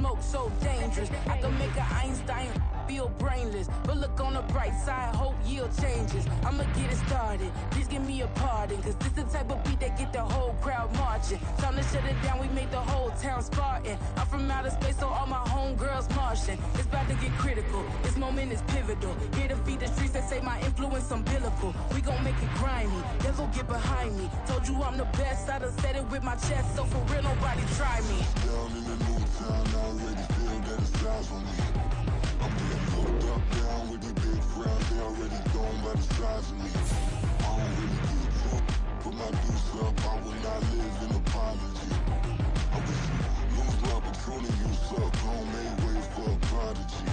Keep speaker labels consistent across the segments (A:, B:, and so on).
A: smoke so dangerous. I can make an Einstein feel brainless, but look on the bright side, hope yield changes. I'ma get it started, please give me a pardon, cause this the type of beat that get the whole crowd marching. Time to shut it down, we made the whole town Spartan. I'm from outer space, so all my homegirls Martian. It's about to get critical, this moment is pivotal. Here to feed the streets that say my influence umbilical. We gon' make it grimy, devil get behind me. Told you I'm the best, I done said it with my chest, so for real nobody try me.
B: Down in the new town, I already feel that it's eyes on me. I'm getting looked up, down with the big crowd, they already gone by the size of me. I don't really get drunk, put my deuce up, I will not live in apology. I wish you lose love, but truly you suck, don't make way for a prodigy.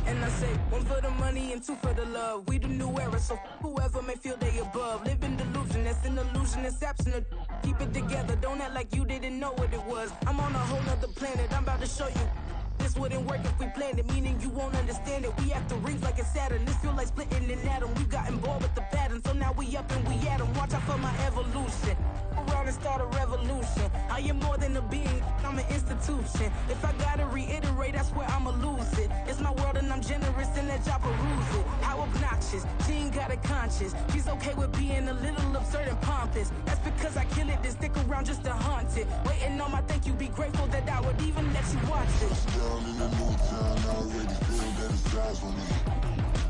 A: And I say, one for the money and two for the love. We the new era, so whoever may feel they above. Live in delusion, that's an illusion, that's absent. Keep it together, don't act like you didn't know what it was. I'm on a whole nother planet, I'm about to show you. This wouldn't work if we planned it, meaning you won't understand it. We have to rings like a Saturn, this feel like splitting an atom. We got involved with the pattern, so now we up and we at 'em. Watch out for my evolution, around and start a revolution. I am more than a being, I'm an institution. If I gotta reiterate, that's where I'ma lose it. It's my world and I'm generous and let y'all peruse it. How obnoxious, she ain't got a conscience. She's okay with being a little absurd and pompous. That's because I kill it, then stick around just to haunt it. Waiting on my thank you, be grateful that I would even let you watch it.
B: Down in the new town, I already feel that it's eyes on me.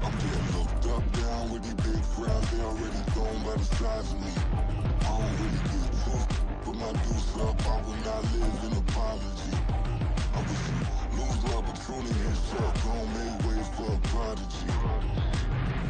B: I'm getting looked up, down with the big crowd, they already gone by the size of me. I don't really get drunk, put my deuce up, I will not live in apology. I wish you lose love, but truly you suck, don't make way for a prodigy.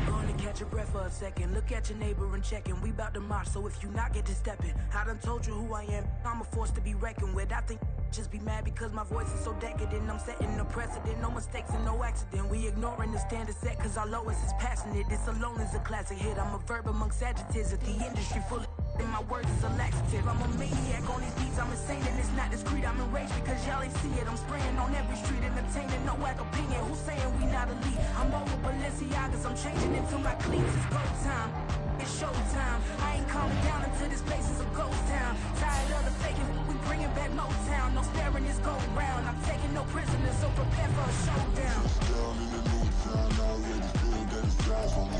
A: Gonna catch your breath for a second. Look at your neighbor and check in. We bout to march, so if you not get to stepping. I done told you who I am. I'm a force to be reckoned with. I think just be mad because my voice is so decadent. I'm setting the precedent, no mistakes and no accident. We ignoring the standard set cause our lowest is passionate. This alone is a classic hit. I'm a verb amongst adjectives at the industry full of and my words is a laxative. I'm a maniac on these beats, I'm insane and it's not discreet. I'm enraged because y'all ain't see it. I'm spraying on every street, entertaining, no whack opinion. Who's saying we not elite? I'm over Balenciagas, I'm changing into my cleats. It's go time, it's showtime. I ain't calming down until this place is a ghost town. Tired of the faking, we bringing back Motown. No sparing this go round. I'm taking no prisoners, so prepare for a showdown.
B: Down in the new town, I already feel that it's eyes on me.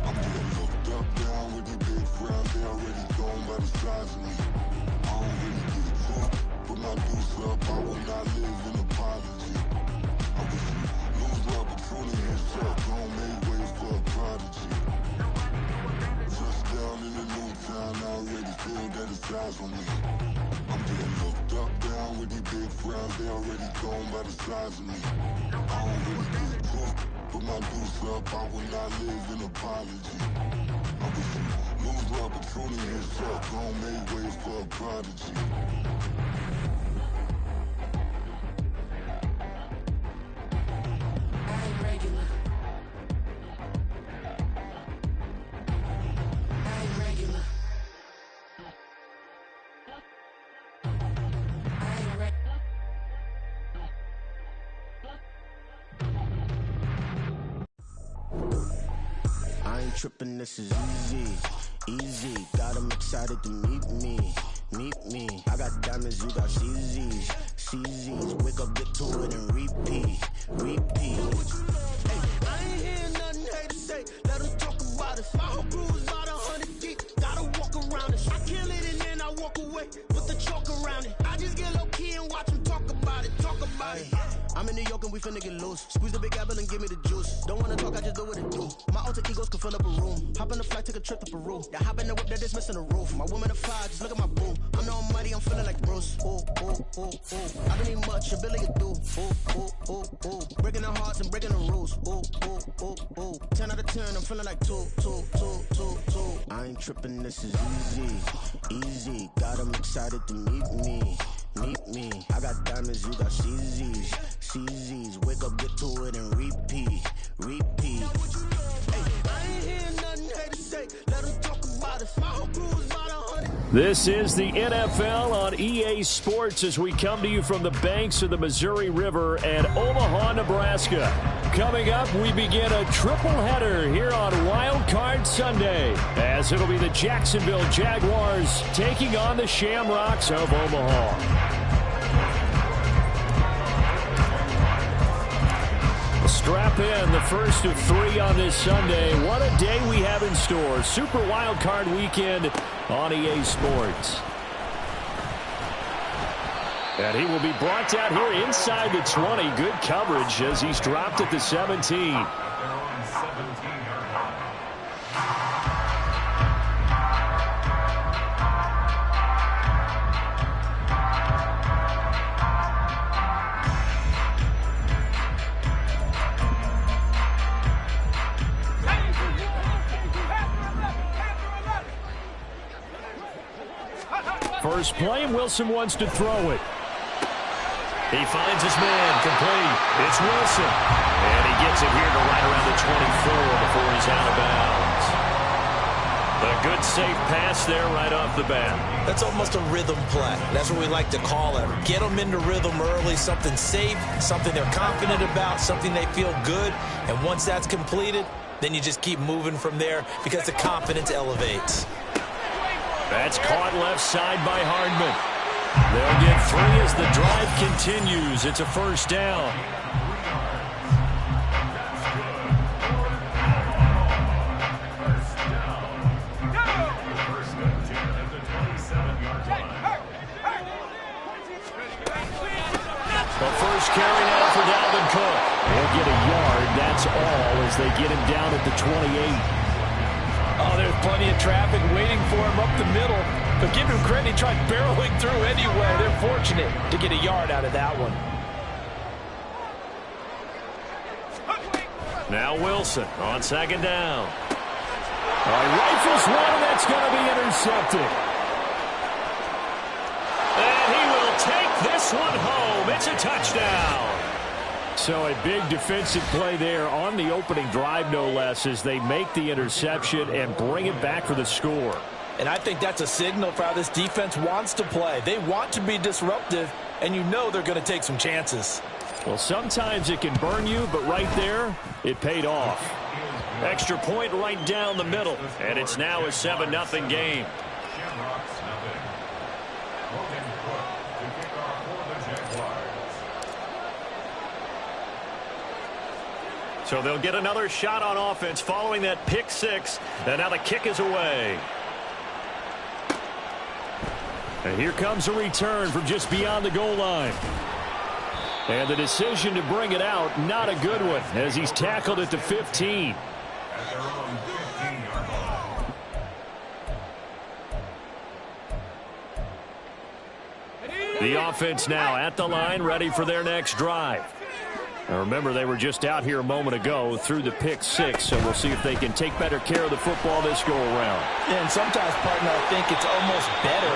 B: I'm getting looked up, down with the big crowd, they already gone by the size of me. I don't really get drunk, put my deuce up, I will not live in apology. I wish you lose love, but truly you suck, don't make way for a prodigy. Just down in the new town, I already feel that it's eyes on me. I'm getting looked up, down with the big crowd, they already gone by the size of me. I don't really get drunk, put my deuce up, I will not live in apology. I wish you lose love, but truly you suck, don't make way for a prodigy.
A: I ain't regular. I ain't regular. I ain't regular.
C: I ain't tripping, this is easy, easy. Got 'em excited to meet me. I got diamonds, you got CZs, CZs. Wake up, get to it and repeat. Hey, I ain't hear nothing haters say. Let 'em talk about us. My whole crew is about 100 deep. Gotta walk around it. I kill it and then I walk away with the chalk around it. I just get low key and watch 'em talk about it. I'm in New York and we finna get loose. Squeeze the big apple and give me the juice. Don't wanna talk, I just do what it do. My alter egos can fill up a room. Hop on the flight, take a trip to Peru. Yeah, hop in the whip that is missing the roof. My woman a fly, just look at my boo. I'm the almighty, I'm feeling like Bruce. Ooh. I don't need much, ability to do. Ooh. Breaking the hearts and breaking the rules. Ooh. 10 out of 10, I'm feeling like two. I ain't tripping, this is easy. Got 'em excited to meet me. I got diamonds, you got CZs. Wake up, get to it and repeat. Hey, I ain't hear nothing haters say. Let 'em talk about us. My whole crew is about 100.
D: This is the NFL on EA Sports as we come to you from the banks of the Missouri River at Omaha, Nebraska. Coming up, we begin a triple header here on Wild Card Sunday, as it'll be the Jacksonville Jaguars taking on the Shamrocks of Omaha. strap in the first of 3 on this Sunday. What a day we have in store. Super Wild Card Weekend on EA Sports. And he will be brought down here inside the 20. Good coverage as he's dropped at the 17. First play, Wilson wants to throw it. He finds his man, complete. It's Wilson. And he gets it here to right around the 24 before he's out of bounds. A good, safe pass there right off the bat.
E: That's almost a rhythm play. That's what we like to call it. Get them into rhythm early, something safe, something they're confident about, something they feel good. And once that's completed, then you just keep moving from there because the confidence elevates.
D: That's caught left side by Hardman. They'll get 3 as the drive continues. It's a first down. The first carry now for Dalvin Cook. They'll get a yard. That's all as they get him down at the 28.
F: Oh, there's plenty of traffic waiting for him up the middle. But give him credit, he tried barreling through anyway. They're fortunate to get a yard out of that one.
D: Now Wilson on second down. Rifles one, and that's going to be intercepted. And he will take this one home. It's a touchdown. So a big defensive play there on the opening drive, no less, as they make the interception and bring it back for the score.
F: And I think that's a signal for how this defense wants to play. They want to be disruptive, and you know they're going to take some chances.
D: Well, sometimes it can burn you, but right there, it paid off. Extra point right down the middle, and it's now a 7-0 game. So they'll get another shot on offense following that pick 6. And now the kick is away. And here comes a return from just beyond the goal line. And the decision to bring it out, not a good one, as he's tackled at the 15. The offense now at the line, ready for their next drive. Now remember, they were just out here a moment ago through the pick 6, so we'll see if they can take better care of the football this go-around.
F: Yeah, and sometimes, partner, I think it's almost better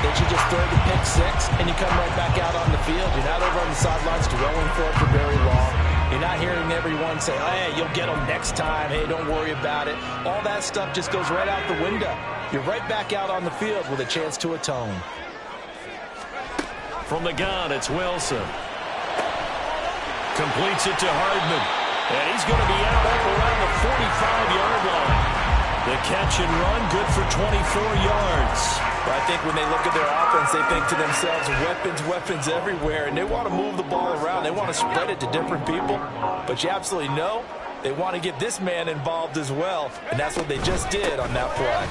F: that you just throw the pick 6 and you come right back out on the field. You're not over on the sidelines dwelling for it for very long. You're not hearing everyone say, oh, hey, you'll get them next time. Hey, don't worry about it. All that stuff just goes right out the window. You're right back out on the field with a chance to atone.
D: From the gun, it's Wilson. Completes it to Hardman. And he's going to be out up around the 45-yard line. The catch and run, good for 24 yards.
F: But I think when they look at their offense, they think to themselves, weapons everywhere. And they want to move the ball around. They want to spread it to different people. But you absolutely know they want to get this man involved as well. And that's what they just did on that play.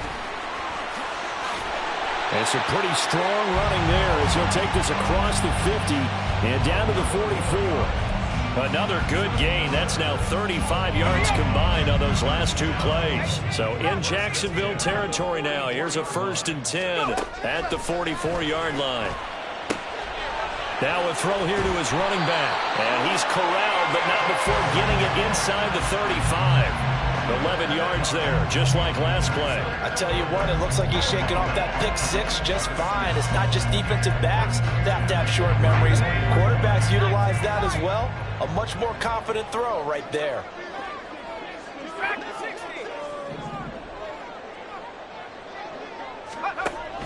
D: And some pretty strong running there as he'll take this across the 50 and down to the 44. Another good gain. That's now 35 yards combined on those last 2 plays. So in Jacksonville territory now. Here's a 1st and 10 at the 44-yard line. Now a throw here to his running back. And he's corralled, but not before getting it inside the 35. 11 yards there, just like last play.
F: I tell you what, it looks like he's shaking off that pick 6 just fine. It's not just defensive backs that have to have short memories. Quarterbacks utilize that as well. A much more confident throw right there.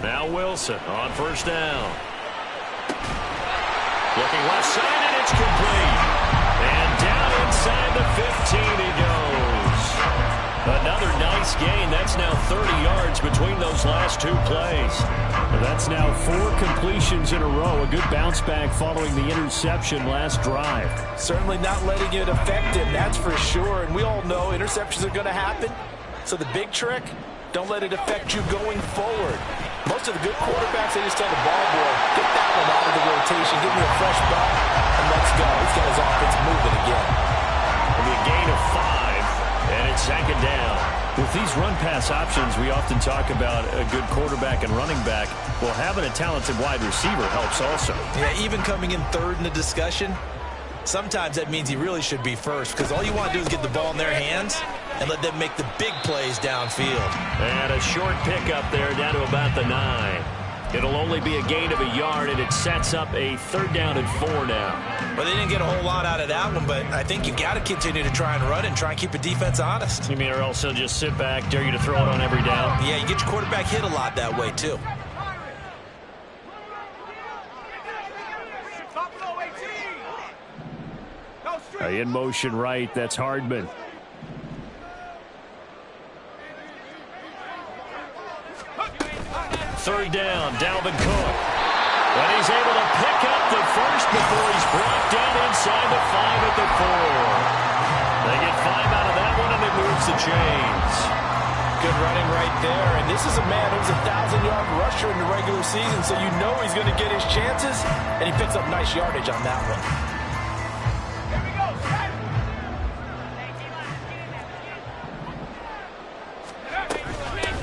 D: Now Wilson on 1st down. Looking left side, and it's complete. And down inside the 15 he goes. Another nice gain. That's now 30 yards between those last two plays. That's now 4 completions in a row. A good bounce back following the interception last drive.
F: Certainly not letting it affect him, that's for sure. And we all know interceptions are going to happen. So the big trick, don't let it affect you going forward. Most of the good quarterbacks, they just tell the ball boy, get that one out of the rotation, give me a fresh ball, and let's go. He's got his offense moving again.
D: It'll be a gain of 5, and it's 2nd down. With these run-pass options, we often talk about a good quarterback and running back. Well, having a talented wide receiver helps also.
E: Yeah, even coming in 3rd in the discussion, sometimes that means he really should be first, because all you want to do is get the ball in their hands and let them make the big plays downfield.
D: And a short pickup there down to about the 9. It'll only be a gain of a yard, and it sets up a 3rd down and 4 now.
E: Well, they didn't get a whole lot out of that one, but I think you got to continue to try and run and try and keep the defense honest.
D: You mean, or else they'll just sit back, dare you to throw it on every down?
E: Yeah, you get your quarterback hit a lot that way, too.
D: In motion right, that's Hardman. Third down, Dalvin Cook. And he's able to pick up the first before he's brought down inside the 5 at the 4. They get 5 out of that one, and it moves the chains.
F: Good running right there. And this is a man who's a 1,000-yard rusher in the regular season, so you know he's going to get his chances, and he picks up nice yardage on that one.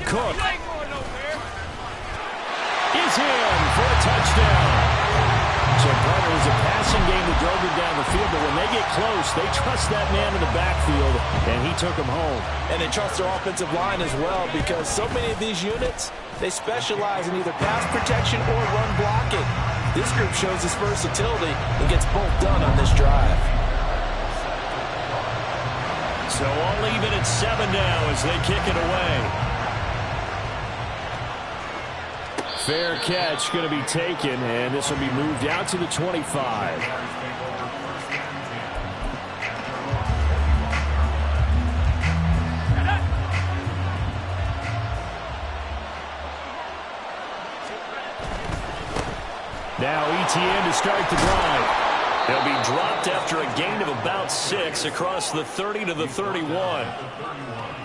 D: Cook is in for a touchdown. So, brother, it was a passing game that drove him down the field, but when they get close, they trust that man in the backfield, and he took him home.
F: And they trust their offensive line as well, because so many of these units, they specialize in either pass protection or run blocking. This group shows its versatility and gets both done on this drive.
D: So all even at 7 now as they kick it away. Fair catch going to be taken, and this will be moved out to the 25. Now ETN to start the drive. They'll be dropped after a gain of about 6 across the 30 to the 31.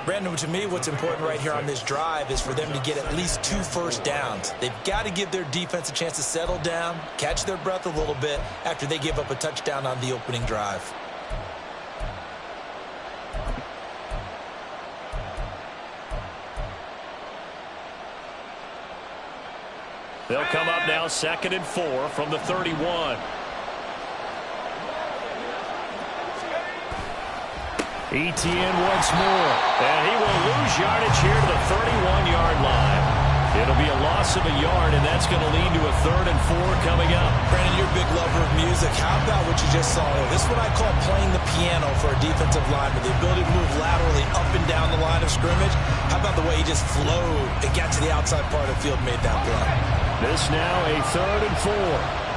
E: Brandon, to me, what's important right here on this drive is for them to get at least 2 first downs. They've got to give their defense a chance to settle down, catch their breath a little bit after they give up a touchdown on the opening drive.
D: They'll come up now 2nd and 4 from the 31. ETN once more, and he will lose yardage here to the 31-yard line. It'll be a loss of a yard, and that's going to lead to a 3rd and 4 coming up.
E: Brandon, you're a big lover of music. How about what you just saw here? This is what I call playing the piano for a defensive lineman. The ability to move laterally up and down the line of scrimmage. How about the way he just flowed and got to the outside part of the field and made that play?
D: This now a 3rd and 4.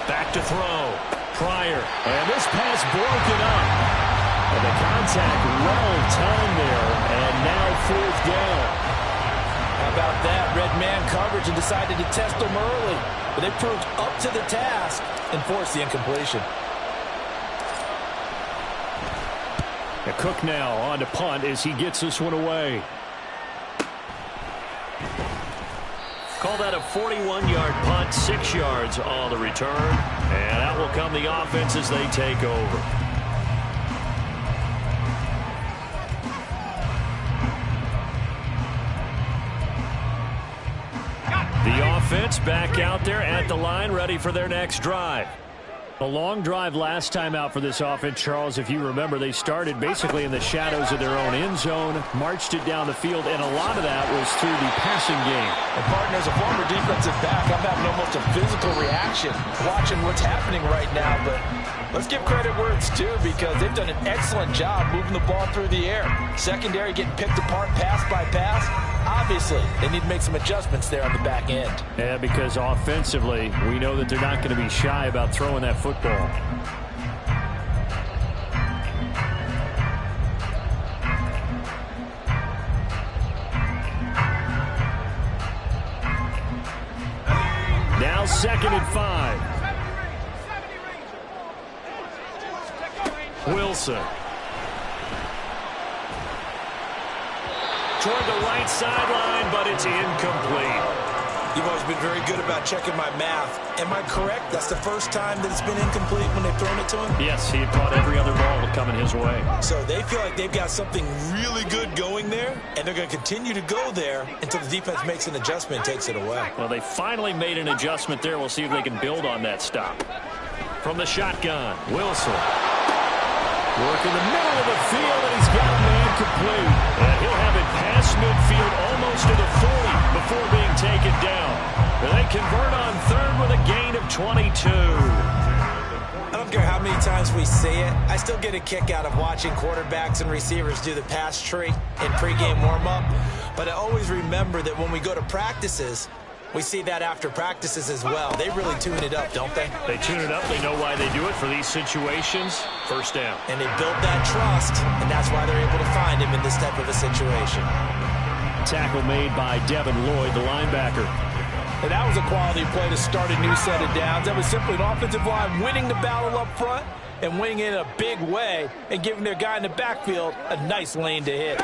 D: Back to throw. Pryor. And this pass broken up. And the contact well timed there. And now 4th down.
F: How about that? Red man coverage and decided to test them early. But they proved up to the task and forced the incompletion.
D: Cook now on to punt as he gets this one away. Call that a 41-yard punt, 6 yards on the return. And out will come the offense as they take over. The offense back out there at the line, ready for their next drive. A long drive last time out for this offense, Charles. If you remember, they started basically in the shadows of their own end zone, marched it down the field, and a lot of that was through the passing game.
F: And partner, as a former defensive back, I'm having almost a physical reaction watching what's happening right now. But let's give credit where it's due, because they've done an excellent job moving the ball through the air. Secondary getting picked apart pass by pass. Obviously, they need to make some adjustments there on the back end.
D: Yeah, because offensively, we know that they're not going to be shy about throwing that football. Now 2nd and 5. Wilson. Toward the right sideline, but it's incomplete.
E: You've always been very good about checking my math. Am I correct? That's the first time that it's been incomplete when they've thrown it to him?
D: Yes, he had caught every other ball coming his way.
E: So they feel like they've got something really good going there, and they're going to continue to go there until the defense makes an adjustment and takes it away.
D: Well, they finally made an adjustment there. We'll see if they can build on that stop. From the shotgun, Wilson. Work in the middle of the field, and he's got a man complete. And he'll have it past midfield almost to the 40 before being taken down. And they convert on 3rd with a gain of 22.
E: I don't care how many times we say it, I still get a kick out of watching quarterbacks and receivers do the pass tree in pregame warm-up. But I always remember that when we go to practices, we see that after practices as well. They really tune it up, don't they?
D: They tune it up. They know why they do it for these situations. First down.
E: And they build that trust, and that's why they're able to find him in this type of a situation.
D: Tackle made by Devin Lloyd, the linebacker.
F: And that was a quality play to start a new set of downs. That was simply an offensive line winning the battle up front and winning it in a big way and giving their guy in the backfield a nice lane to hit.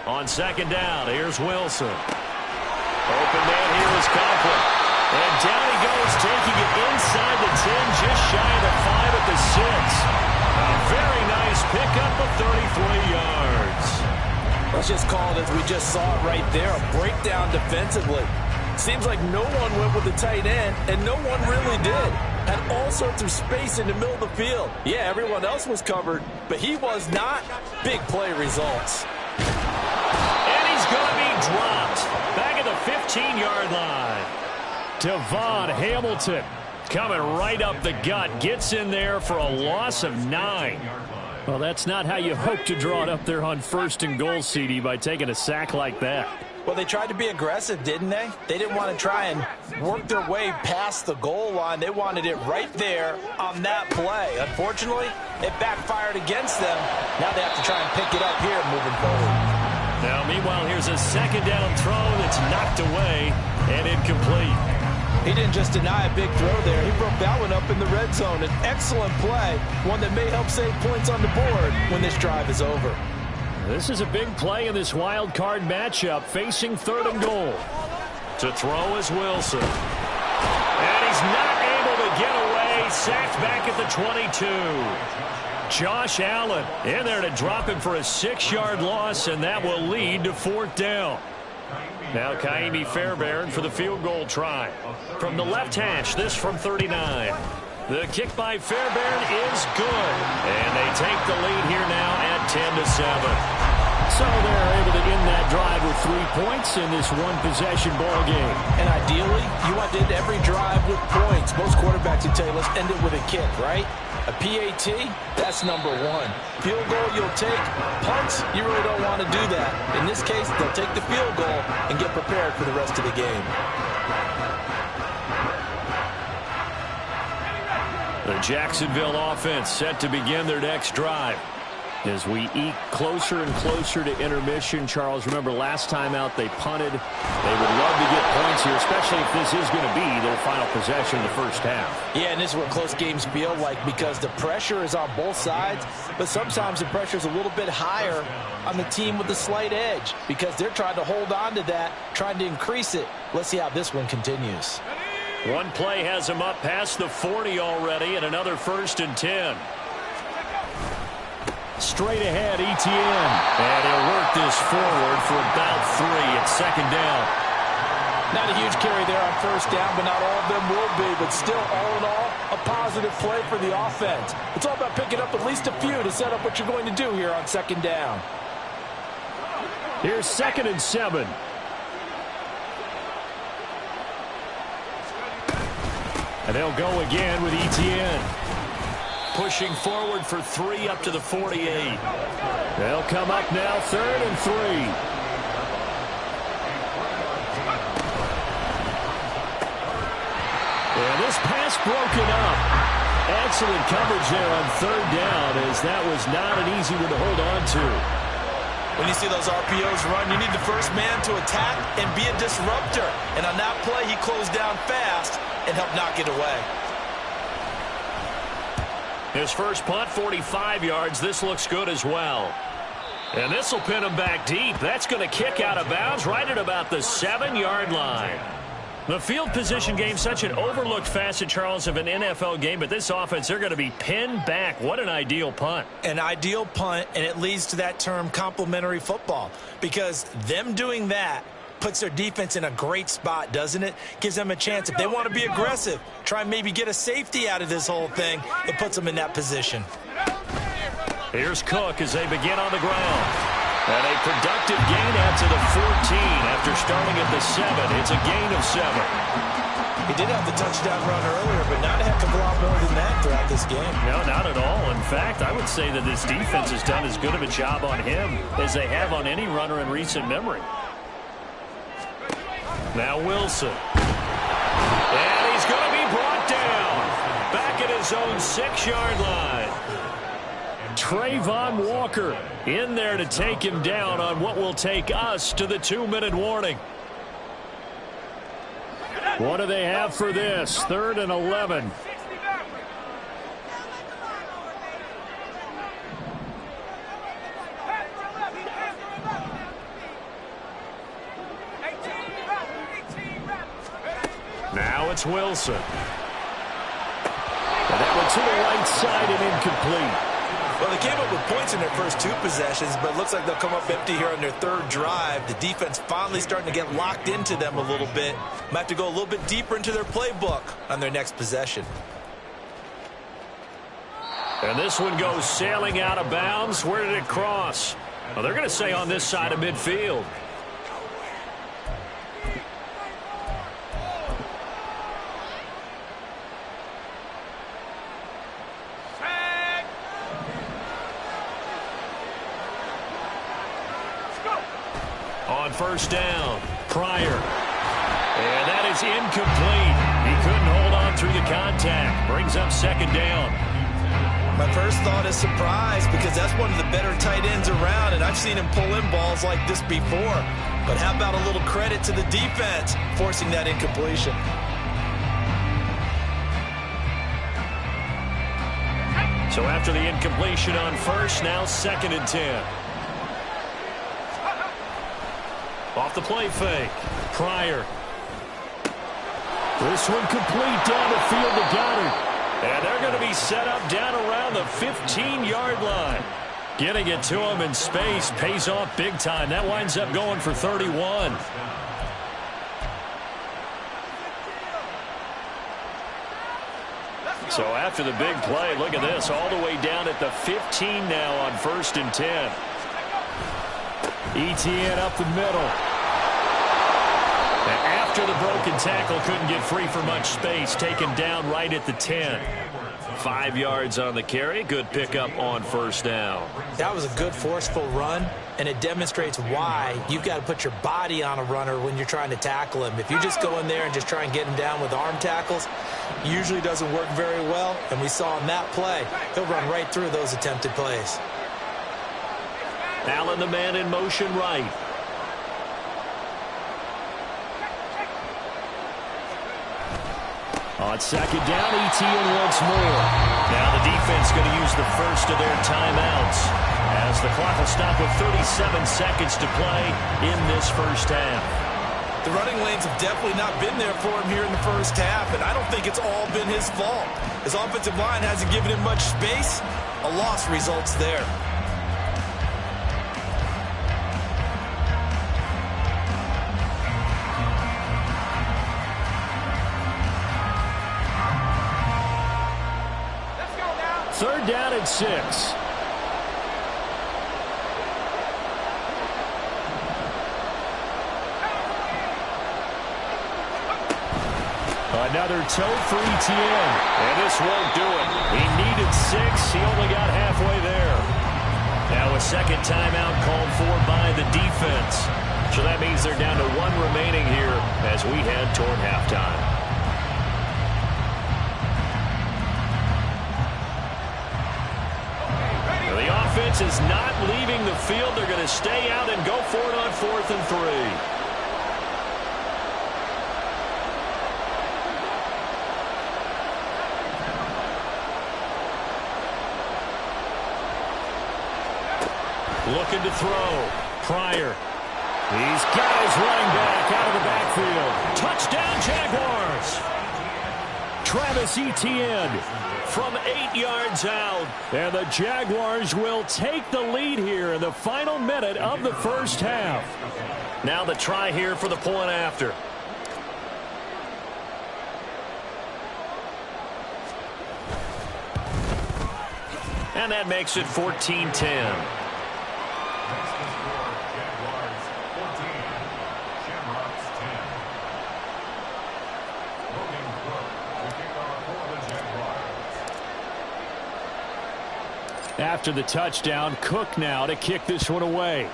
D: On 2nd down, here's Wilson. Open man here is Conklin. And down he goes, taking it inside the 10, just shy of the 5 at the 6. A very nice pickup of 33 yards.
F: Let's just call it as we just saw it right there, a breakdown defensively. Seems like no one went with the tight end, and no one really did. Had all sorts of space in the middle of the field. Yeah, everyone else was covered, but he was not. Big play results.
D: And he's going to be dropped. Back at the 15-yard line. Devon Hamilton coming right up the gut. Gets in there for a loss of 9. Well, that's not how you hope to draw it up there on 1st and goal, CD, by taking a sack like that.
F: Well, they tried to be aggressive, didn't they? They didn't want to try and work their way past the goal line. They wanted it right there on that play. Unfortunately, it backfired against them. Now they have to try and pick it up here moving forward.
D: Now, meanwhile, here's a 2nd down throw that's knocked away and incomplete.
F: He didn't just deny a big throw there. He broke that one up in the red zone. An excellent play, one that may help save points on the board when this drive is over.
D: This is a big play in this wild card matchup, facing 3rd and goal. To throw is Wilson. And he's not able to get away. Sacked back at the 22. Josh Allen in there to drop him for a 6-yard loss, and that will lead to 4th down. Now Kaimi Fairbairn for the field goal try. From the left hash, this from 39. The kick by Fairbairn is good. And they take the lead here now at 10-7. So they're able to end that drive with 3 points in this one-possession ball game.
F: And ideally, you want to end every drive with points. Most quarterbacks would tell you, let's end it with a kick, right? A PAT, that's number 1. Field goal, you'll take. Punts, you really don't want to do that. In this case, they'll take the field goal and get prepared for the rest of the game.
D: The Jacksonville offense set to begin their next drive. As we eke closer and closer to intermission, Charles, remember last time out they punted. They would love to get points here, especially if this is going to be their final possession in the first half.
F: Yeah, and this is what close games feel like because the pressure is on both sides, but sometimes the pressure is a little bit higher on the team with the slight edge because they're trying to hold on to that, trying to increase it. Let's see how this one continues.
D: One play has him up past the 40 already, and another 1st and 10. Straight ahead, Etienne. And he'll work this forward for about 3 at 2nd down.
F: Not a huge carry there on 1st down, but not all of them will be. But still, all in all, a positive play for the offense. It's all about picking up at least a few to set up what you're going to do here on 2nd down.
D: Here's 2nd and 7. And they'll go again with Etienne. Pushing forward for 3 up to the 48. They'll come up now 3rd and 3. this pass broken up. Excellent coverage there on third down, as that was not an easy one to hold on to.
E: When you see those RPOs run, you need the first man to attack and be a disruptor. And on that play, he closed down fast and helped knock it away.
D: His first punt, 45 yards. This looks good as well. And this will pin him back deep. That's going to kick out of bounds right at about the 7-yard line. The field position game, such an overlooked facet, Charles, of an NFL game, but this offense, they're going to be pinned back. What an ideal punt.
E: An ideal punt, and it leads to that term complementary football, because them doing that puts their defense in a great spot, doesn't it? Gives them a chance. If they want to be aggressive, try and maybe get a safety out of this whole thing, it puts them in that position.
D: Here's Cook as they begin on the ground. And a productive gain out to the 14 after starting at the 7. It's a gain of 7.
E: He did have the touchdown run earlier, but not a heck of a lot more than that throughout this game.
D: No, not at all. In fact, I would say that this defense has done as good of a job on him as they have on any runner in recent memory. Now Wilson. And he's going to be brought down. Back at his own 6-yard line. Trayvon Walker in there to take him down on what will take us to the 2-minute warning. What do they have for this? 3rd and 11. Now it's Wilson. And that one to the right side and incomplete.
E: Well, they came up with points in their first 2 possessions, but it looks like they'll come up empty here on their 3rd drive. The defense finally starting to get locked into them a little bit. Might have to go a little bit deeper into their playbook on their next possession.
D: And this one goes sailing out of bounds. Where did it cross? Well, they're going to say on this side of midfield. On first down, Pryor. And that is incomplete. He couldn't hold on through the contact. Brings up 2nd down.
E: My first thought is surprise, because that's one of the better tight ends around, and I've seen him pull in balls like this before. But how about a little credit to the defense forcing that incompletion?
D: So after the incompletion on first, now 2nd and 10. Off the play fake. Pryor. This one complete down the field to Goddard. And they're going to be set up down around the 15-yard line. Getting it to him in space pays off big time. That winds up going for 31. So after the big play, look at this. All the way down at the 15 now on 1st and 10. ETN up the middle. And after the broken tackle, couldn't get free for much space. Taken down right at the 10. 5 yards on the carry. Good pickup on 1st down.
E: That was a good forceful run, and it demonstrates why you've got to put your body on a runner when you're trying to tackle him. If you just go in there and just try and get him down with arm tackles, usually doesn't work very well. And we saw in that play, he'll run right through those attempted plays.
D: Allen, the man in motion right. On 2nd down, ETN once more. Now the defense going to use the first of their timeouts, as the clock will stop with 37 seconds to play in this first half.
E: The running lanes have definitely not been there for him here in the first half, and I don't think it's all been his fault. His offensive line hasn't given him much space. A loss results there.
D: Third down and 6. Another toe for ETN. And this won't do it. He needed 6. He only got halfway there. Now a second timeout called for by the defense. So that means they're down to 1 remaining here as we head toward halftime. offense is not leaving the field. They're going to stay out and go for it on 4th and 3. Looking to throw. Pryor. He's got his running back out of the backfield. Touchdown, Jaguars. Travis Etienne from 8 yards out. And the Jaguars will take the lead here in the final minute of the first half. Now the try here for the point after. And that makes it 14-10. After the touchdown, Cook now to kick this one away.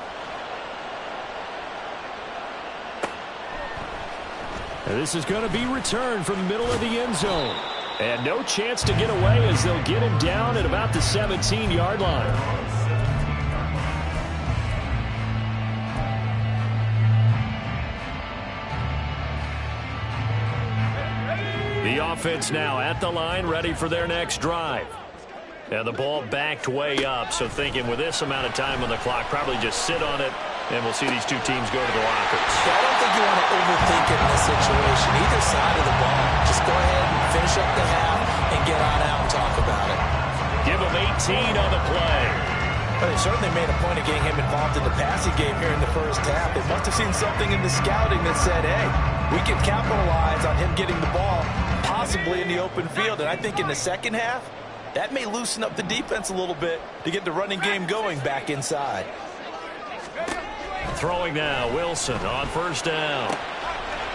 D: And this is going to be returned from the middle of the end zone. And no chance to get away as they'll get him down at about the 17-yard line. The offense now at the line, ready for their next drive. And the ball backed way up, so thinking with this amount of time on the clock, probably just sit on it, and we'll see these two teams go to the lockers.
E: Yeah, I don't think you want to overthink it in this situation. Either side of the ball, just go ahead and finish up the half and get on out and talk about it.
D: Give him 18 on the play.
E: Well, they certainly made a point of getting him involved in the passing game here in the first half. They must have seen something in the scouting that said, hey, we can capitalize on him getting the ball possibly in the open field. And I think in the second half, that may loosen up the defense a little bit to get the running game going back inside.
D: Throwing now, Wilson on first down.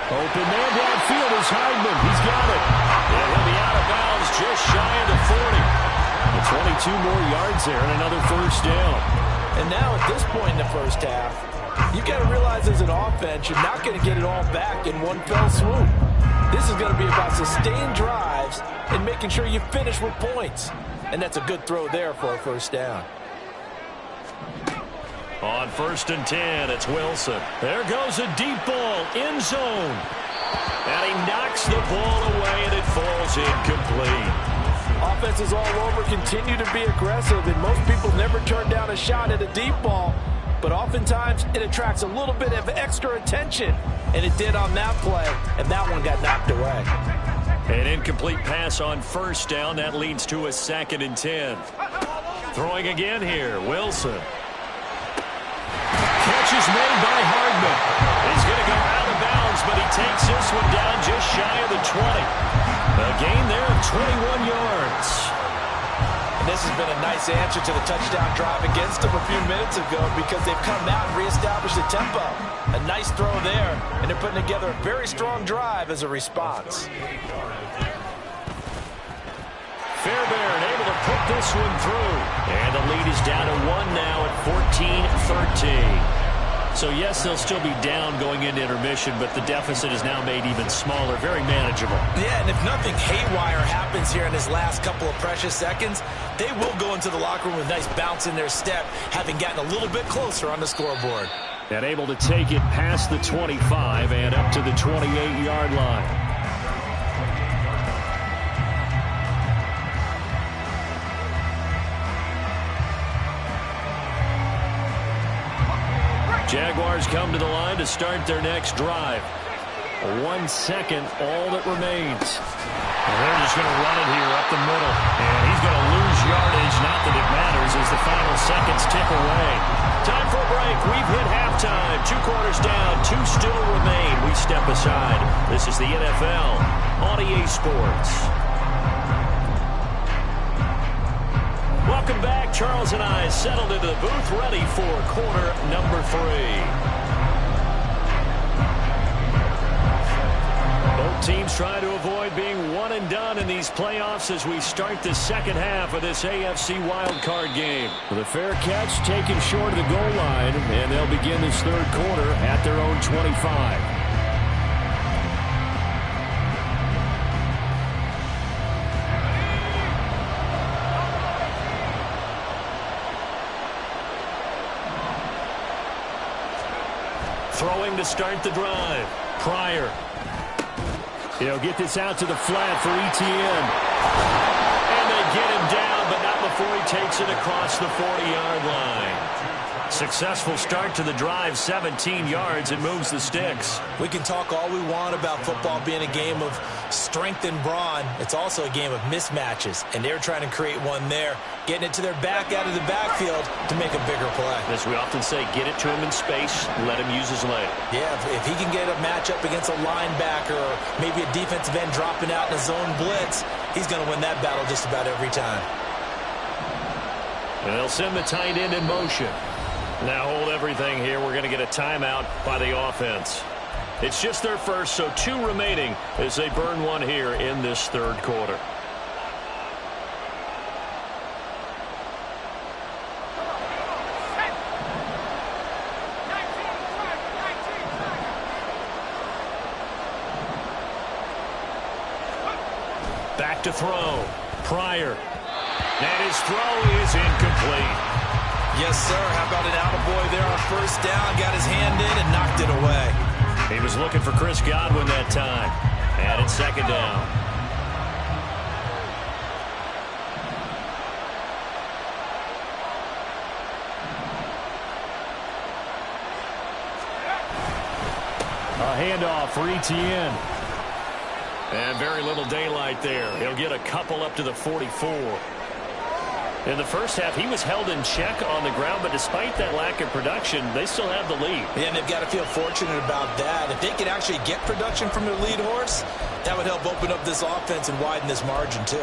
D: Open man downfield is Hardman. He's got it. And he'll be out of bounds just shy of the 40. The 22 more yards there and another first down.
E: And now at this point in the first half, you've got to realize as an offense, you're not going to get it all back in one fell swoop. This is going to be about sustained drives and making sure you finish with points. And that's a good throw there for a first down.
D: On 1st and 10, it's Wilson. There goes a deep ball, end zone. And he knocks the ball away, and it falls incomplete.
E: Offenses all over continue to be aggressive, and most people never turn down a shot at a deep ball. But oftentimes, it attracts a little bit of extra attention. And it did on that play, and that one got knocked away.
D: An incomplete pass on first down. That leads to a 2nd and 10. Throwing again here, Wilson. Catch is made by Hardman. He's going to go out of bounds, but he takes this one down just shy of the 20. A gain there of 21 yards.
E: And this has been a nice answer to the touchdown drive against them a few minutes ago because they've come out and reestablished the tempo. A nice throw there, and they're putting together a very strong drive as a response.
D: Fairbairn able to put this one through. And the lead is down to 1 now at 14-13. So, yes, they'll still be down going into intermission, but the deficit is now made even smaller, very manageable.
E: Yeah, and if nothing haywire happens here in his last couple of precious seconds, they will go into the locker room with a nice bounce in their step, having gotten a little bit closer on the scoreboard.
D: And able to take it past the 25 and up to the 28-yard line. Jaguars come to the line to start their next drive. 1 second, all that remains. And they're just going to run it here up the middle. And he's going to lose yardage, not that it matters, as the final seconds tick away. Time for a break. We've hit halftime. 2 quarters down, 2 still remain. We step aside. This is the NFL on EA Sports. Welcome back. Charles and I settled into the booth, ready for quarter number 3. Both teams trying to avoid being one and done in these playoffs as we start the second half of this AFC wildcard game. The fair catch taken short of the goal line, and they'll begin this third quarter at their own 25. Throwing to start the drive. Pryor. He'll get this out to the flat for Etienne. And they get him down, but not before he takes it across the 40-yard line. Successful start to the drive, 17 yards, and moves the sticks.
E: We can talk all we want about football being a game of strength and brawn. It's also a game of mismatches, and they're trying to create one there, getting it to their back out of the backfield to make a bigger play.
D: As we often say, get it to him in space, let him use his leg.
E: Yeah, if he can get a matchup against a linebacker or maybe a defensive end dropping out in a zone blitz, he's going to win that battle just about every time.
D: And they'll send the tight end in motion. Now hold everything here. We're going to get a timeout by the offense. It's just their first, so 2 remaining as they burn one here in this third quarter. Back to throw. Pryor. And his throw is incomplete.
E: Yes, sir. How about an attaboy there on first down? Got his hand in and knocked it away.
D: He was looking for Chris Godwin that time. And it's second down. A handoff for Etienne. And very little daylight there. He'll get a couple up to the 44. In the first half, he was held in check on the ground, but despite that lack of production, they still have the lead.
E: Yeah, and they've got to feel fortunate about that. If they could actually get production from their lead horse, that would help open up this offense and widen this margin, too.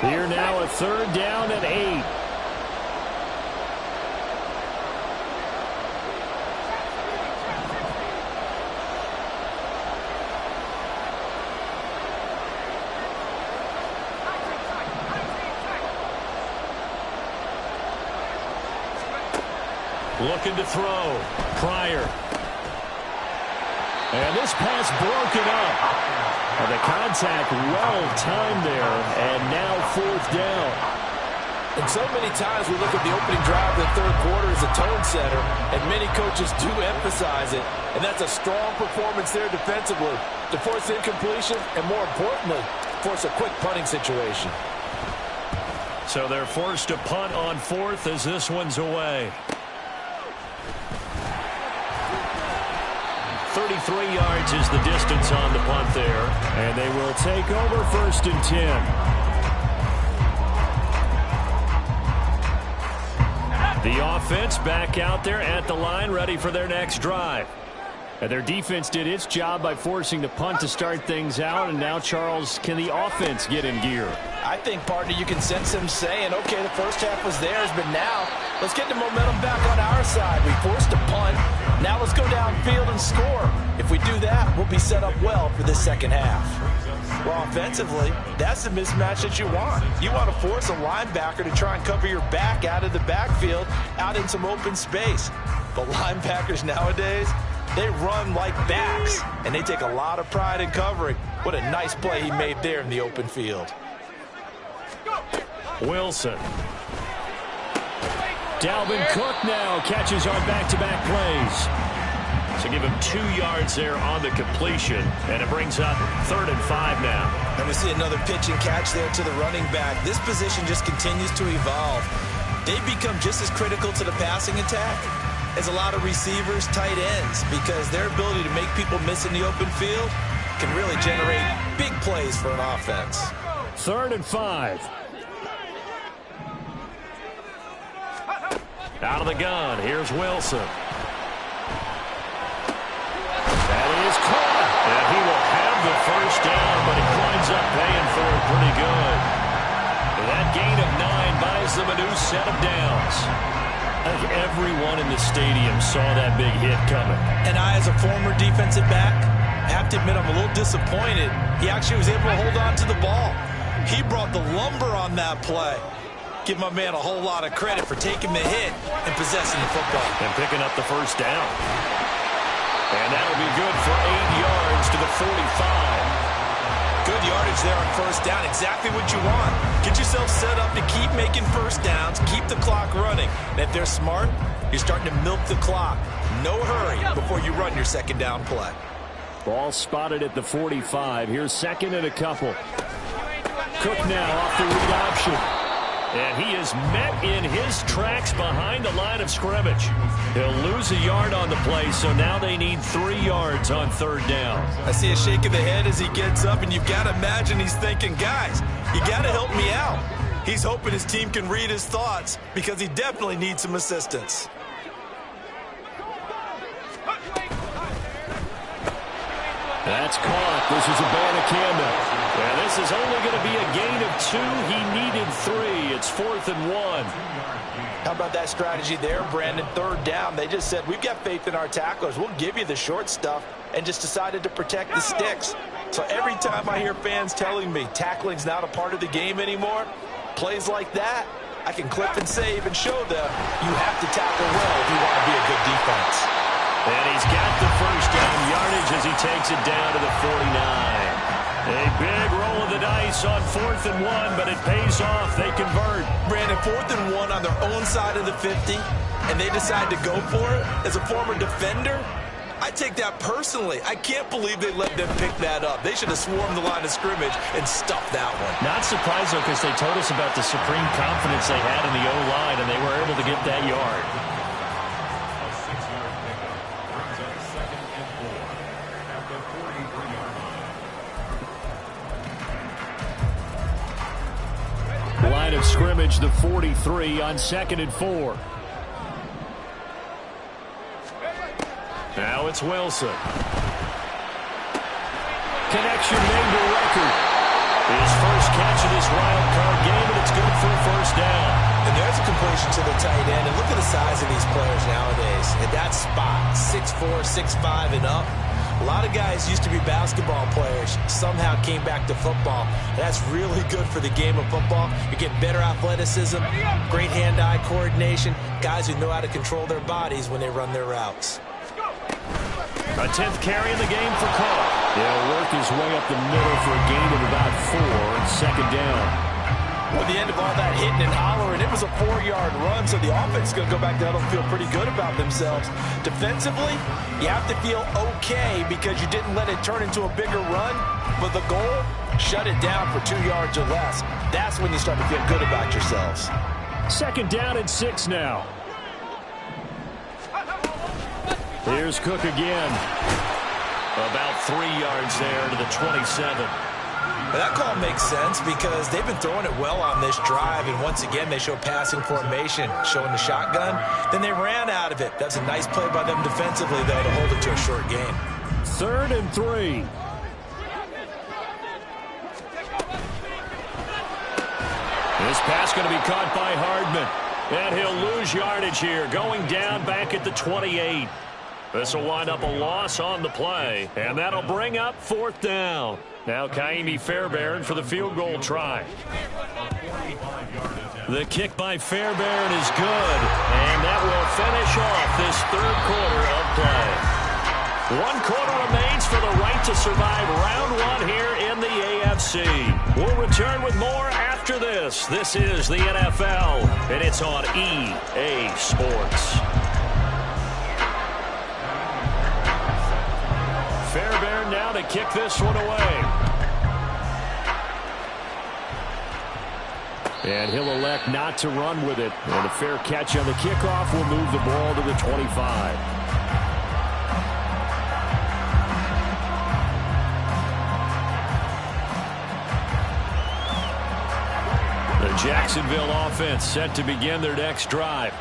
D: Here now, a third down and 8. Looking to throw. Pryor. And this pass broken up. And the contact well timed there. And now 4th down.
F: And so many times we look at the opening drive of the third quarter as a tone setter, and many coaches do emphasize it. And that's a strong performance there defensively to force incompletion and, more importantly, force a quick punting situation.
D: So they're forced to punt on 4th as this one's away. 33 yards is the distance on the punt there. And they will take over 1st and 10. The offense back out there at the line, ready for their next drive. And their defense did its job by forcing the punt to start things out. And now, Charles, can the offense get in gear?
F: I think, partner, you can sense them saying, okay, the first half was theirs, but now let's get the momentum back on our side. We forced a punt. Now let's go downfield and score. If we do that, we'll be set up well for this second half. Well, offensively, that's the mismatch that you want. You want to force a linebacker to try and cover your back out of the backfield, out in some open space. But linebackers nowadays, they run like backs, and they take a lot of pride in covering. What a nice play he made there in the open field.
D: Wilson. Dalvin Cook now catches on back-to-back plays. So give him 2 yards there on the completion, and it brings up 3rd and 5 now.
E: And we see another pitch and catch there to the running back. This position just continues to evolve. They become just as critical to the passing attack as a lot of receivers, tight ends, because their ability to make people miss in the open field can really generate big plays for an offense.
D: 3rd and 5. Out of the gun, here's Wilson. That is caught. And he will have the first down, but he winds up paying for it pretty good. That gain of 9 buys them a new set of downs. I think everyone in the stadium saw that big hit coming.
E: And I, as a former defensive back, have to admit I'm a little disappointed. He actually was able to hold on to the ball. He brought the lumber on that play. Give my man a whole lot of credit for taking the hit and possessing the football.
D: And picking up the first down. And that'll be good for 8 yards to the 45.
E: Good yardage there on first down. Exactly what you want. Get yourself set up to keep making first downs, keep the clock running. And if they're smart, you're starting to milk the clock. No hurry before you run your second down play.
D: Ball spotted at the 45. Here's second and a couple. Cook now off the read option. And he is met in his tracks behind the line of scrimmage. He'll lose a yard on the play, so now they need 3 yards on third down.
E: I see a shake of the head as he gets up, and you've got to imagine he's thinking, guys, you got to help me out. He's hoping his team can read his thoughts because he definitely needs some assistance.
D: That's caught. This is Abanikanda. And this is only going to be a gain of 2. He needed 3. It's 4th and 1.
F: How about that strategy there, Brandon? Third down. They just said, we've got faith in our tacklers. We'll give you the short stuff, and just decided to protect the sticks. So every time I hear fans telling me tackling's not a part of the game anymore, plays like that, I can clip and save and show them you have to tackle well if you want to be a good defense.
D: And he's got the first down yardage as he takes it down to the 49. A big roll of the dice on 4th and 1, but it pays off. They convert.
E: Brandon, 4th and 1 on their own side of the 50, and they decide to go for it. As a former defender, I take that personally. I can't believe they let them pick that up. They should have swarmed the line of scrimmage and stuffed that one.
D: Not surprised, though, because they told us about the supreme confidence they had in the O-line, and they were able to get that yard. Line of scrimmage, the 43 on 2nd and 4. Now it's Wilson. Connection made to record. His first catch of this wild card game, and it's good for a first down.
E: And there's a completion to the tight end. And look at the size of these players nowadays. At that spot, 6'4", 6'5", and up. A lot of guys used to be basketball players, somehow came back to football. That's really good for the game of football. You get better athleticism, great hand-eye coordination, guys who know how to control their bodies when they run their routes.
D: A 10th carry in the game for Carr. He'll work his way up the middle for a gain of about 4 and second down.
F: Well, the end of all that hitting and hollering, it was a 4-yard run, so the offense is going to go back down and feel pretty good about themselves. Defensively, you have to feel okay because you didn't let it turn into a bigger run, but the goal, shut it down for 2 yards or less. That's when you start to feel good about yourselves.
D: Second down and 6 now. Here's Cook again. About 3 yards there to the 27.
E: That call makes sense because they've been throwing it well on this drive, and once again they show passing formation, showing the shotgun. Then they ran out of it. That's a nice play by them defensively, though, to hold it to a short gain.
D: 3rd and 3. This pass going to be caught by Hardman, and he'll lose yardage here, going down back at the 28. This will wind up a loss on the play, and that'll bring up 4th down. Now Kaimi Fairbairn for the field goal try. The kick by Fairbairn is good, and that will finish off this 3rd quarter of play. 1 quarter remains for the right to survive round 1 here in the AFC. We'll return with more after this. This is the NFL, and it's on EA Sports. Fairbairn now to kick this one away. And he'll elect not to run with it. And a fair catch on the kickoff will move the ball to the 25. The Jacksonville offense set to begin their next drive.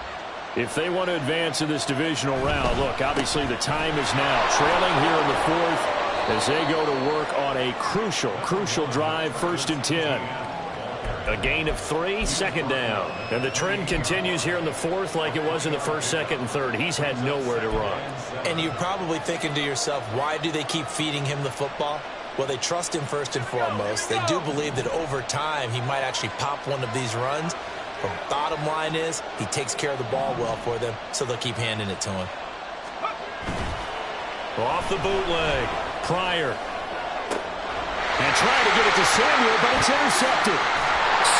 D: If they want to advance in this divisional round, look, obviously the time is now. Trailing here in the 4th as they go to work on a crucial drive, 1st and 10. A gain of 3, second down. And the trend continues here in the 4th like it was in the 1st, 2nd, and 3rd. He's had nowhere to run.
E: And you're probably thinking to yourself, why do they keep feeding him the football? Well, they trust him first and foremost. They do believe that over time he might actually pop one of these runs. But bottom line is, he takes care of the ball well for them, so they'll keep handing it to him.
D: Off the bootleg, Pryor. And trying to get it to Samuel, but it's intercepted.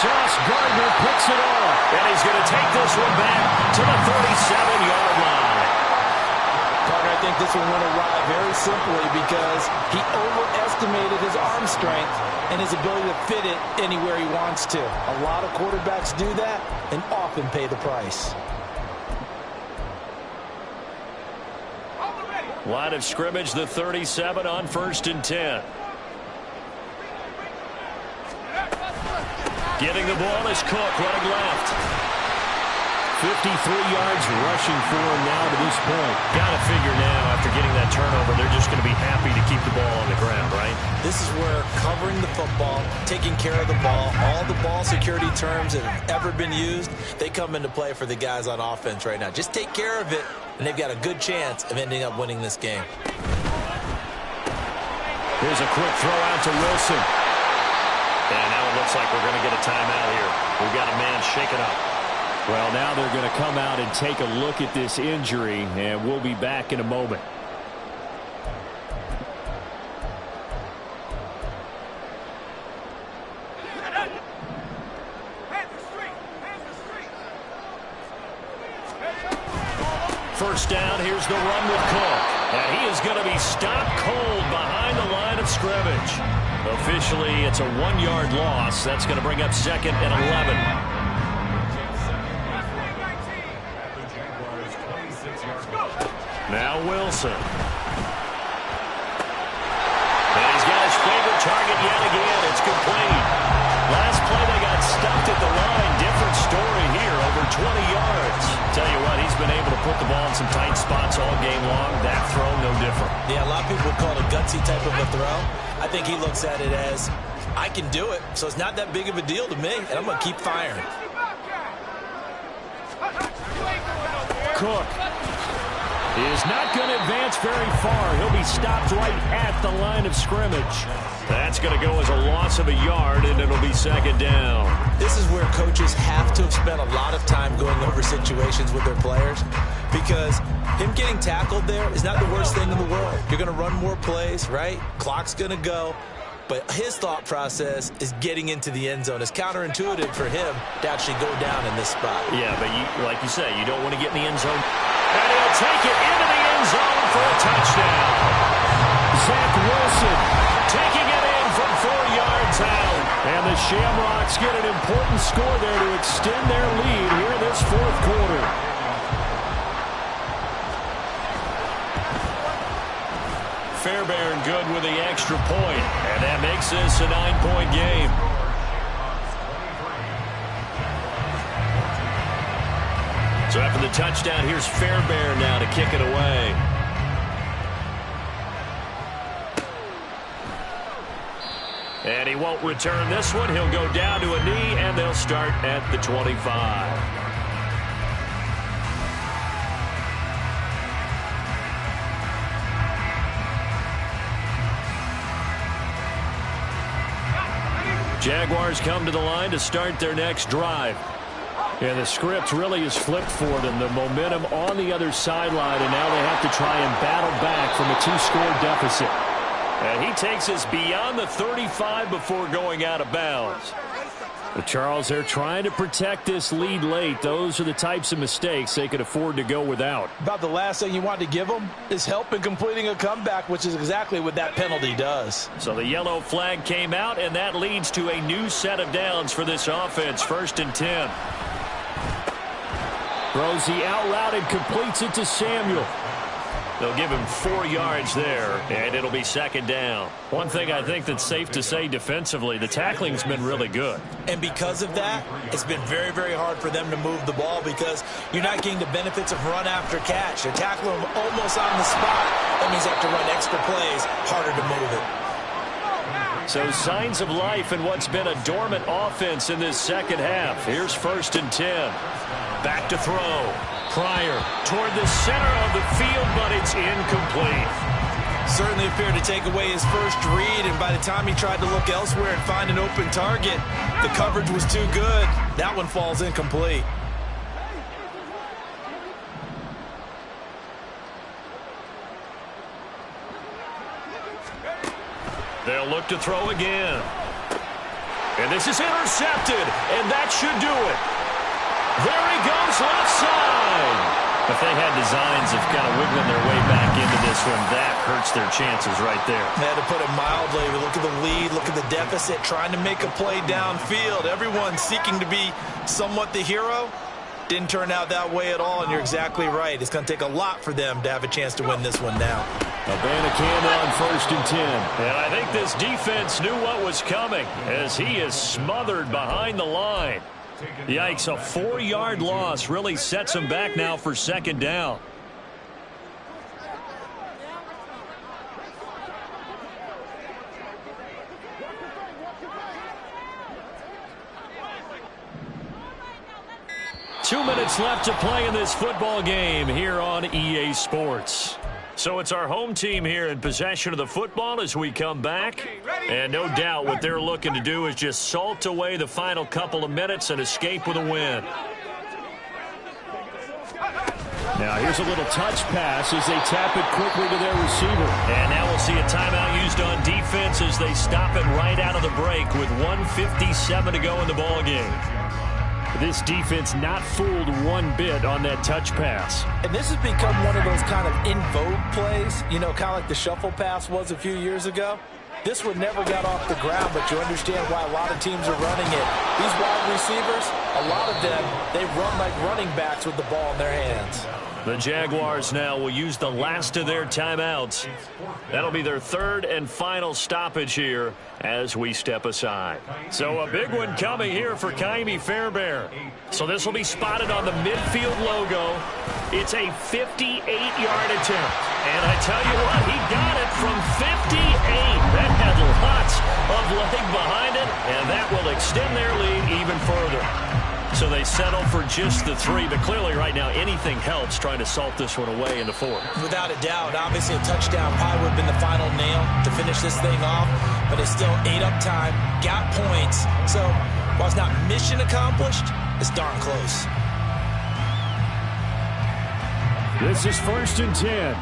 D: Sauce Gardner picks it off. And he's going to take this one back to the 37-yard line.
F: Partner, I think this one went awry very simply because he overestimated his arm strength and his ability to fit it anywhere he wants to. A lot of quarterbacks do that and often pay the price.
D: Line of scrimmage, the 37 on 1st and 10. Getting the ball is Cook, running left. 53 yards rushing for him now to this point. Got to figure now, after getting that turnover, they're just going to be happy to keep the ball on the ground, right?
E: This is where covering the football, taking care of the ball, all the ball security terms that have ever been used, they come into play for the guys on offense right now. Just take care of it, and they've got a good chance of ending up winning this game.
D: Here's a quick throw out to Wilson. And now it looks like we're going to get a timeout here. We've got a man shaken up. Well, now they're going to come out and take a look at this injury, and we'll be back in a moment. First down, here's the run with Cook. And he is going to be stopped cold behind the line of scrimmage. Officially, it's a 1-yard loss. That's going to bring up 2nd and 11. Now Wilson. And he's got his favorite target yet again. It's complete. Last play they got stuffed at the line. Different story here, over 20 yards. Tell you what, he's been able to put the ball in some tight spots all game long. That throw, no different.
E: Yeah, a lot of people call it a gutsy type of a throw. I think he looks at it as, I can do it, so it's not that big of a deal to me, and I'm going to keep firing.
D: Cook. He is not going to advance very far. He'll be stopped right at the line of scrimmage. That's going to go as a loss of a yard, and it'll be 2nd down.
E: This is where coaches have to have spent a lot of time going over situations with their players, because him getting tackled there is not the worst thing in the world. You're going to run more plays, right? Clock's going to go. But his thought process is getting into the end zone. It's counterintuitive for him to actually go down in this spot.
D: Yeah, but like you say, you don't want to get in the end zone. And he'll take it into the end zone for a touchdown. Zach Wilson taking it in from 4 yards out. And the Shamrocks get an important score there to extend their lead here in this 4th quarter. Fairbairn good with the extra point, and that makes this a 9-point game. So after the touchdown, here's Fairbairn now to kick it away. And he won't return this one. He'll go down to a knee, and they'll start at the 25. Jaguars come to the line to start their next drive. And the script really is flipped for them. The momentum on the other sideline, and now they have to try and battle back from a 2-score deficit. And he takes us beyond the 35 before going out of bounds. But Charles, they're trying to protect this lead late. Those are the types of mistakes they could afford to go without.
F: About the last thing you want to give them is help in completing a comeback, which is exactly what that penalty does.
D: So the yellow flag came out, and that leads to a new set of downs for this offense. 1st and 10. Throws the out route and completes it to Samuel. They'll give him 4 yards there, and it'll be 2nd down. One thing I think that's safe to say defensively, the tackling's been really good.
E: And because of that, it's been very, very hard for them to move the ball because you're not getting the benefits of run after catch. They're tackling them almost on the spot. That means they have to run extra plays, harder to move it.
D: So signs of life in what's been a dormant offense in this 2nd half. Here's 1st and 10. Back to throw. Pryor toward the center of the field, but it's incomplete.
E: Certainly appeared to take away his first read, and by the time he tried to look elsewhere and find an open target, the coverage was too good. That one falls incomplete.
D: They'll They'll look to throw again. And this is intercepted, and that should do it. There he goes, left side. If they had designs of kind of wiggling their way back into this one, that hurts their chances right there.
E: They had to put it mildly. Look at the lead, look at the deficit, trying to make a play downfield. Everyone seeking to be somewhat the hero. Didn't turn out that way at all, and you're exactly right. It's going to take a lot for them to have a chance to win this one now.
D: Abanikanda on 1st and 10. And I think this defense knew what was coming as he is smothered behind the line. Yikes, a 4-yard loss really sets him back now for 2nd down. Two minutes left to play in this football game here on EA Sports. So it's our home team here in possession of the football as we come back. And no doubt what they're looking to do is just salt away the final couple of minutes and escape with a win. Now here's a little touch pass as they tap it quickly to their receiver. And now we'll see a timeout used on defense as they stop it right out of the break with 1:57 to go in the ball game. This defense not fooled one bit on that touch pass.
F: And this has become one of those kind of in vogue plays, you know, kind of like the shuffle pass was a few years ago. This one never got off the ground, but you understand why a lot of teams are running it. These wide receivers, a lot of them, they run like running backs with the ball in their hands.
D: The Jaguars now will use the last of their timeouts. That'll be their 3rd and final stoppage here as we step aside. So a big one coming here for Ka'imi Fairbairn. So this will be spotted on the midfield logo. It's a 58-yard attempt. And I tell you what, he got it from 58. That had lots of leg behind it, and that will extend their lead even further. So they settle for just the 3, but clearly right now anything helps trying to salt this one away in the 4th.
E: Without a doubt, obviously a touchdown probably would have been the final nail to finish this thing off, but it's still 8 up time, got points. So while it's not mission accomplished, it's darn close.
D: This is 1st and 10.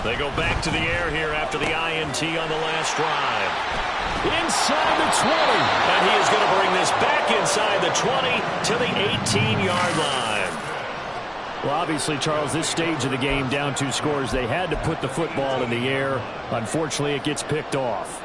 D: They go back to the air here after the INT on the last drive. Inside the 20. And he is going to bring this back inside the 20 to the 18-yard line. Well, obviously, Charles, this stage of the game, down 2 scores, they had to put the football in the air. Unfortunately, it gets picked off.